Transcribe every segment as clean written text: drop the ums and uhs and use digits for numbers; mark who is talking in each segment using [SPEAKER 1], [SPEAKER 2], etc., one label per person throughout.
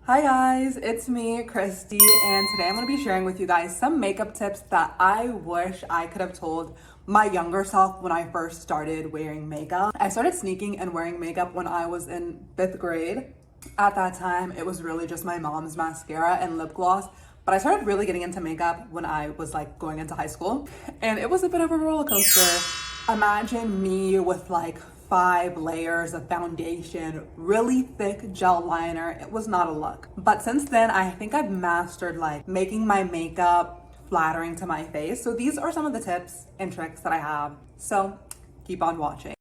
[SPEAKER 1] Hi guys, it's me, Christy, and today I'm going to be sharing with you guys some makeup tips that I wish I could have told my younger self when I first started wearing makeup. I started sneaking and wearing makeup when I was in 5th grade. At that time, it was really just my mom's mascara and lip gloss, but I started really getting into makeup when I was like going into high school, and it was a bit of a roller coaster. Imagine me with like 5 layers of foundation, really thick gel liner. It was not a look. But since then, I think I've mastered like making my makeup flattering to my face. So these are some of the tips and tricks that I have. So keep on watching.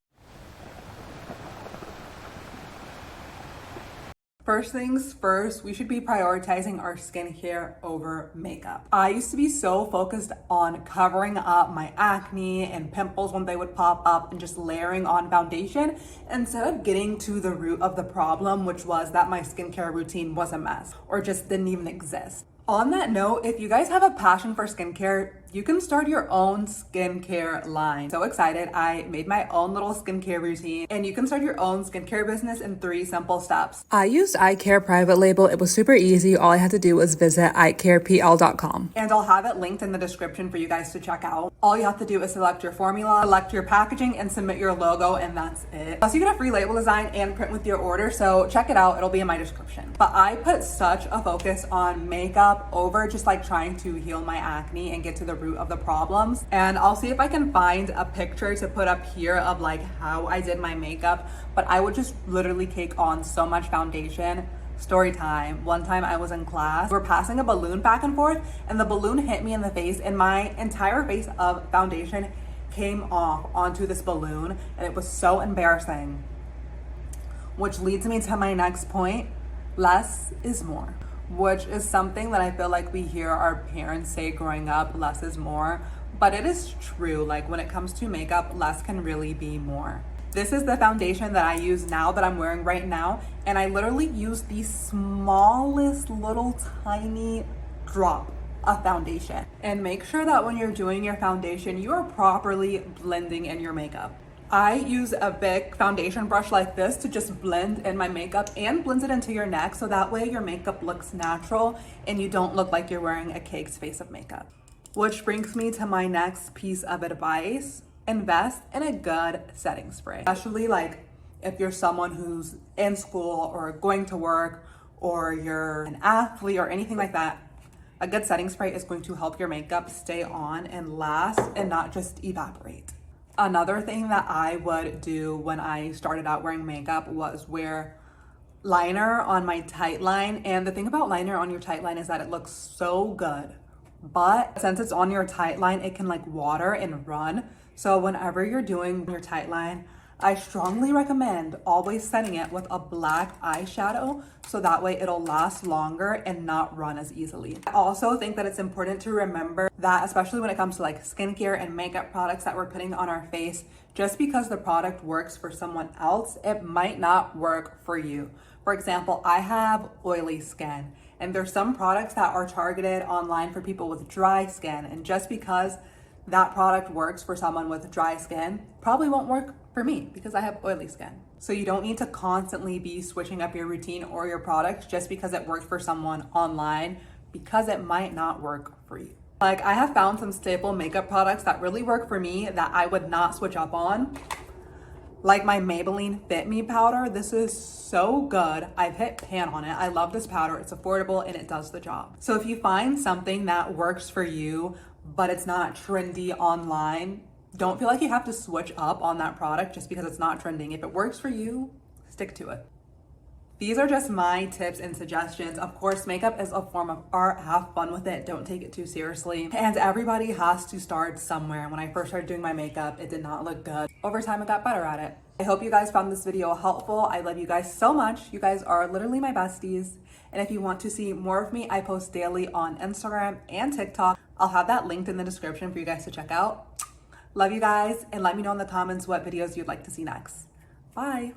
[SPEAKER 1] First things first, we should be prioritizing our skincare over makeup. I used to be so focused on covering up my acne and pimples when they would pop up and just layering on foundation instead of getting to the root of the problem, which was that my skincare routine was a mess or just didn't even exist. On that note, if you guys have a passion for skincare, you can start your own skincare line. So excited, I made my own little skincare routine, and you can start your own skincare business in 3 simple steps. I used iCare private label. It was super easy. All I had to do was visit iCarePL.com. And I'll have it linked in the description for you guys to check out. All you have to do is select your formula, select your packaging, and submit your logo, and that's it. Plus you get a free label design and print with your order, so check it out. It'll be in my description. But I put such a focus on makeup over just like trying to heal my acne and get to the root of the problems. And I'll see if I can find a picture to put up here of like how I did my makeup, but I would just literally take on so much foundation. Story time. One time I was in class, we were passing a balloon back and forth, and the balloon hit me in the face, and my entire face of foundation came off onto this balloon, and it was so embarrassing. Which leads me to my next point: less is more. Which is something that I feel like we hear our parents say growing up, less is more, but it is true. Like when it comes to makeup, less can really be more. This is the foundation that I use now, that I'm wearing right now, and I literally use the smallest little tiny drop of foundation. And make sure that when you're doing your foundation, you are properly blending in your makeup. I use a big foundation brush like this to just blend in my makeup and blend it into your neck, so that way your makeup looks natural and you don't look like you're wearing a cake's face of makeup. Which brings me to my next piece of advice: invest in a good setting spray. Especially like if you're someone who's in school or going to work, or you're an athlete or anything like that. A good setting spray is going to help your makeup stay on and last and not just evaporate. Another thing that I would do when I started out wearing makeup was wear liner on my tight line. And the thing about liner on your tight line is that it looks so good, but since it's on your tight line, it can like water and run. So whenever you're doing your tight line, I strongly recommend always setting it with a black eyeshadow, so that way it'll last longer and not run as easily. I also think that it's important to remember that, especially when it comes to like skincare and makeup products that we're putting on our face, just because the product works for someone else, it might not work for you. For example, I have oily skin, and there's some products that are targeted online for people with dry skin, and just because that product works for someone with dry skin probably won't work for me because I have oily skin. So you don't need to constantly be switching up your routine or your products just because it worked for someone online, because it might not work for you. Like I have found some staple makeup products that really work for me that I would not switch up on. Like my Maybelline Fit Me powder. This is so good. I've hit pan on it. I love this powder. It's affordable and it does the job. So if you find something that works for you, but it's not trendy online, don't feel like you have to switch up on that product just because it's not trending. If it works for you, stick to it. These are just my tips and suggestions. Of course, makeup is a form of art. Have fun with it. Don't take it too seriously. And everybody has to start somewhere. When I first started doing my makeup, it did not look good. Over time, I got better at it. I hope you guys found this video helpful. I love you guys so much. You guys are literally my besties. And if you want to see more of me, I post daily on Instagram and TikTok. I'll have that linked in the description for you guys to check out. Love you guys, and let me know in the comments what videos you'd like to see next. Bye.